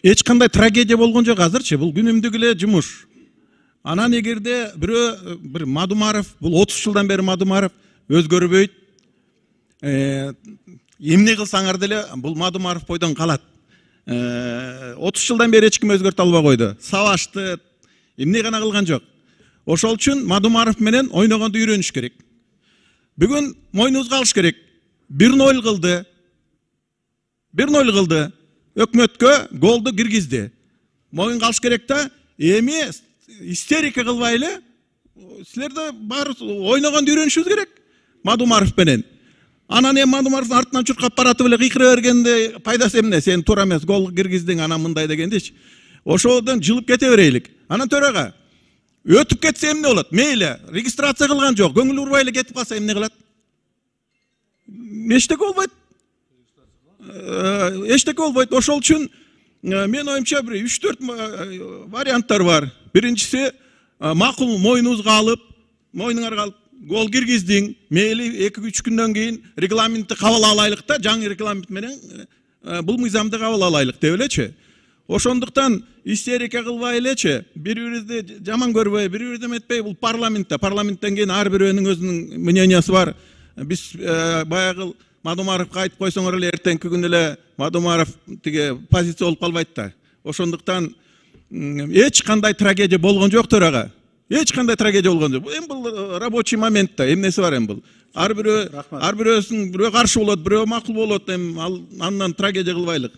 Эч кандай трагедия болгон жок азырчы. Бул күнүмдүк эле жумуш. Анан эгерде бир Мадумаров, бул 30 жылдан бери Мадумаров өзгөрбөйт. Эмне кылсаңар деле бул Мадумаров бойдон калат. 30 жылдан бери эч ким өзгөртө албай койду. Сабашты, эмне гана кылган жок. Ошол үчүн Мадумаров менен ойногонду үйрөнүш керек. Бүгүн мойнубузга алыш керек. Бир ноль кылды. Өкмөткө голду киргизди. Мойнга алыш керек да, эми истерика кылбай эле, силерде баары ойногонду үйрөнүшүбүз керек. Мадумаров менен. Анан эми Мадумаровдун артынан чуркап баратып эле кыйкыра бергенде пайдасы эмне? Сен туура эмес гол киргиздиң, анан мындай дегендичи. Ошодон жылып кете берейлик. Анан төрага өтүп кетсе эмне болот? Мейли, регистрация кылган жок, көңүл урбай эле кетип калса эмне кылат? Эчтеке болбойт. Ошол үчүн мен оюмча бир 3-4 варианттар бар. Биринчиси, макул мойнуңузга алып, мойнуңарга алып гол киргиздиң, мейли 2-3 күндөн кийин регламентти кабыл алайлык да, жаңы регламент менен бул мыйзамды кабыл алайлык деп элечи. Ошондуктан истерика кылбай элечи, бири-бирибизди жаман көрбөй, бири-бирибизди эметпей, бул парламенттен кийин ар бирөөнүн өзүнүн мнениясы бар. Биз баягы Мадумаровго айтып койсоңор эле эртеңки күнү эле Мадумаров тиги позиция болуп калбайт да. Ошондуктан эч кандай трагедия болгон жок төрага. Эч кандай трагедия болгон жок. Эми бул рабочий момент да, эмнеси бар эми бул. Ар бирөөсүн бирөө каршы болот, бирөө макул болот, эми андан трагедия кылбайлык.